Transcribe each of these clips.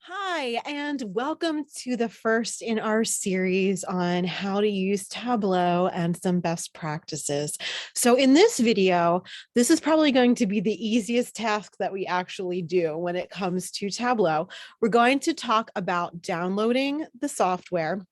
Hi, and welcome to the first in our series on how to use Tableau and some best practices. So in this video, this is probably going to be the easiest task that we actually do when it comes to Tableau. We're going to talk about downloading the software,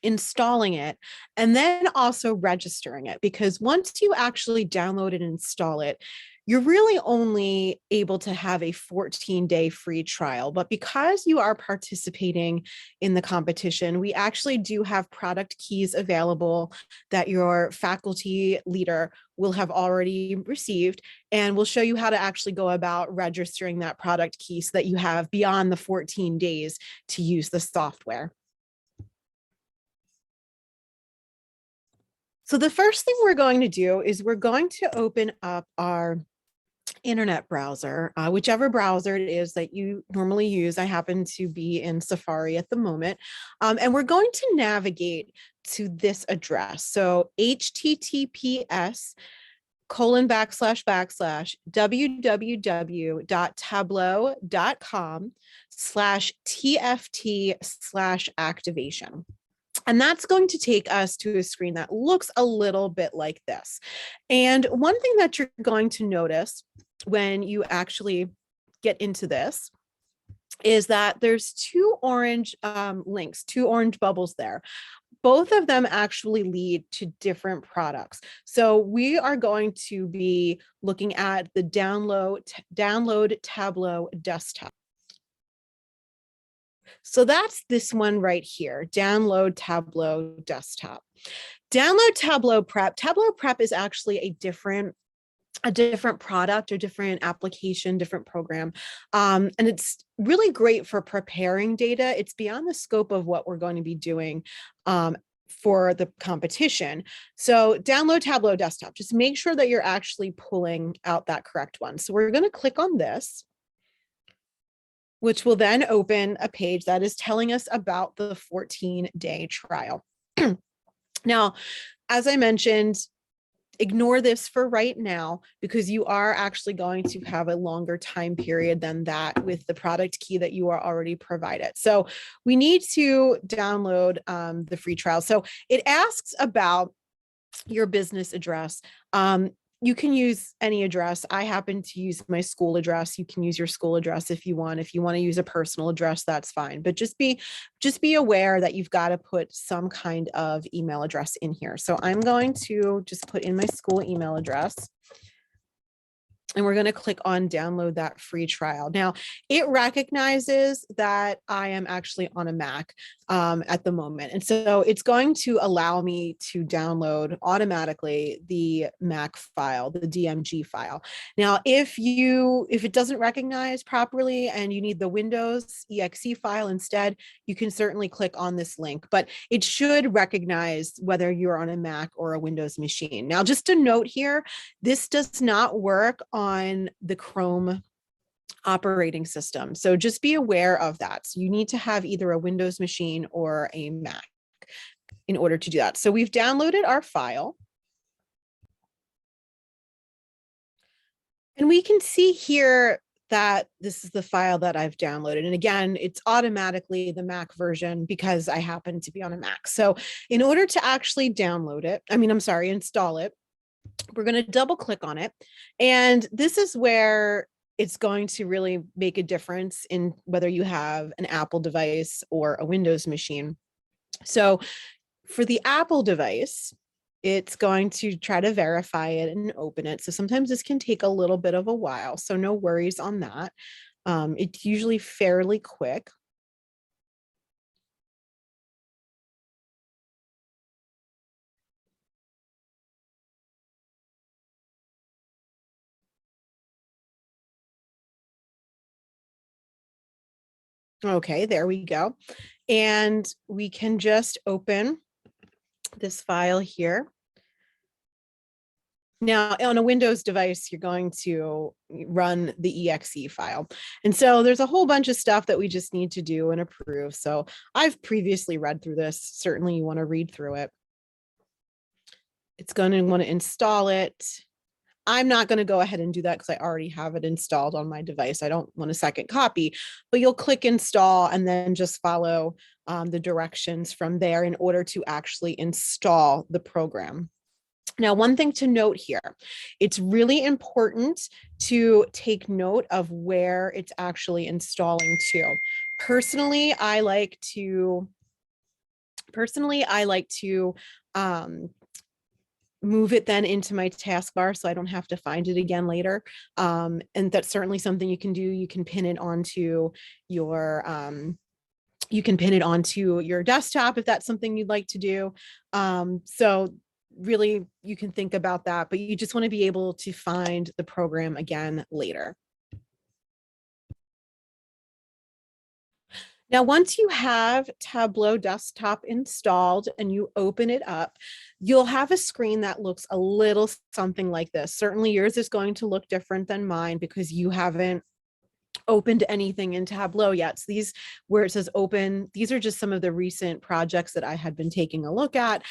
installing it, and then also registering it, because once you actually download and install it, you're really only able to have a 14-day free trial. But because you are participating in the competition, we actually do have product keys available that your faculty leader will have already received, and we'll show you how to actually go about registering that product key so that you have beyond the 14 days to use the software. So the first thing we're going to do is we're going to open up our internet browser, whichever browser it is that you normally use. I happen to be in Safari at the moment. And we're going to navigate to this address. So https://www.tableau.com/tft/activation. And that's going to take us to a screen that looks a little bit like this. And one thing that you're going to notice when you actually get into this is that there's two orange links, two orange bubbles there. Both of them actually lead to different products. So we are going to be looking at the download Tableau desktop. So that's this one right here, download Tableau desktop. Download Tableau Prep. Tableau Prep is actually a different product or different application, different program. And it's really great for preparing data. It's beyond the scope of what we're going to be doing for the competition. So download Tableau desktop. Just make sure that you're actually pulling out that correct one. So we're going to click on this, which will then open a page that is telling us about the 14-day trial. Now, as I mentioned, ignore this for right now because you are actually going to have a longer time period than that with the product key that you are already provided. So we need to download the free trial. So it asks about your business address. You can use any address. I happen to use my school address. You can use your school address if you want. If you want to use a personal address, that's fine. But just be aware that you've got to put some kind of email address in here. So I'm going to just put in my school email address. And we're going to click on download that free trial. Now, it recognizes that I am actually on a Mac at the moment. And so it's going to allow me to download automatically the Mac file, the DMG file. Now, if it doesn't recognize properly and you need the Windows exe file instead, you can certainly click on this link, but it should recognize whether you're on a Mac or a Windows machine. Now, just a note here, this does not work on the Chrome operating system. So just be aware of that. So you need to have either a Windows machine or a Mac in order to do that. So we've downloaded our file. And we can see here that this is the file that I've downloaded. And again, it's automatically the Mac version because I happen to be on a Mac. So in order to actually install it, we're going to double click on it. And this is where it's going to really make a difference in whether you have an Apple device or a Windows machine. So for the Apple device, it's going to try to verify it and open it. So sometimes this can take a little bit of a while. So no worries on that. It's usually fairly quick. Okay, there we go. And we can just open this file here. Now, on a Windows device, you're going to run the exe file. And so there's a whole bunch of stuff that we just need to do and approve. So I've previously read through this. Certainly you want to read through it. It's going to want to install it. I'm not going to go ahead and do that because I already have it installed on my device. I don't want a second copy, but you'll click install and then just follow the directions from there in order to actually install the program. Now, one thing to note here, it's really important to take note of where it's actually installing to. Personally, I like to move it then into my taskbar so I don't have to find it again later. And that's certainly something you can do. You can pin it onto your desktop if that's something you'd like to do. So really you can think about that, but you just want to be able to find the program again later. Now, once you have Tableau Desktop installed and you open it up, you'll have a screen that looks a little something like this. Certainly yours is going to look different than mine because you haven't opened anything in Tableau yet. So these, where it says open, these are just some of the recent projects that I had been taking a look at.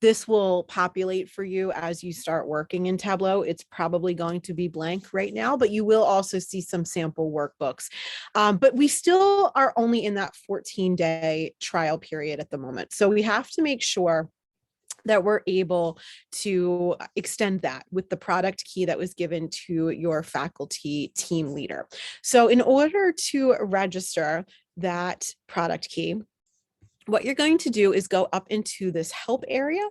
This will populate for you as you start working in Tableau. It's probably going to be blank right now, but you will also see some sample workbooks. But we still are only in that 14-day trial period at the moment. So we have to make sure that we're able to extend that with the product key that was given to your faculty team leader. So in order to register that product key, what you're going to do is go up into this help area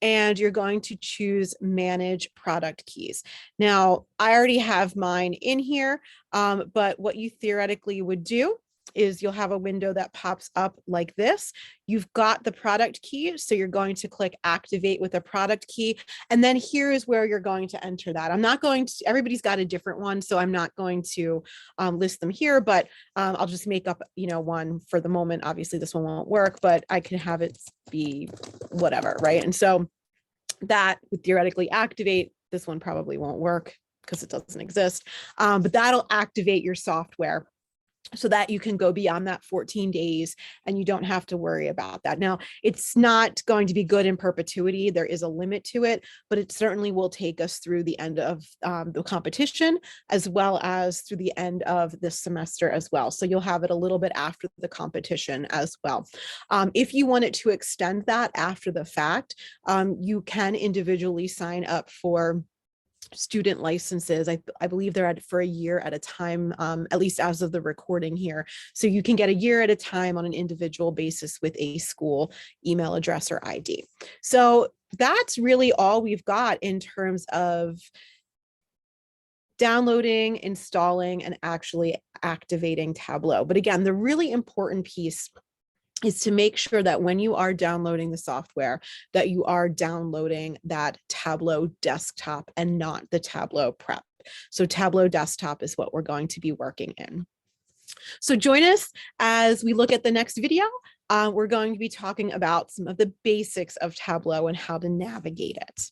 and you're going to choose manage product keys. Now, I already have mine in here, but what you theoretically would do is you'll have a window that pops up like this. You've got the product key, so you're going to click activate with a product key. And then here is where you're going to enter that. I'm not going to, everybody's got a different one, so I'm not going to list them here, but I'll just make up, one for the moment. Obviously this one won't work, but I can have it be whatever, right? And so that would theoretically activate. This one probably won't work because it doesn't exist, but that'll activate your software so that you can go beyond that 14 days and you don't have to worry about that. Now, it's not going to be good in perpetuity. There is a limit to it, but it certainly will take us through the end of the competition as well as through the end of this semester as well. So you'll have it a little bit after the competition as well. If you wanted to extend that after the fact, you can individually sign up for student licenses. I believe they're for a year at a time, at least as of the recording here. So you can get a year at a time on an individual basis with a school email address or ID. So that's really all we've got in terms of downloading, installing, and actually activating Tableau. But again, the really important piece is to make sure that when you are downloading the software, that you are downloading that Tableau desktop and not the Tableau prep. So Tableau desktop is what we're going to be working in. So join us as we look at the next video. We're going to be talking about some of the basics of Tableau and how to navigate it.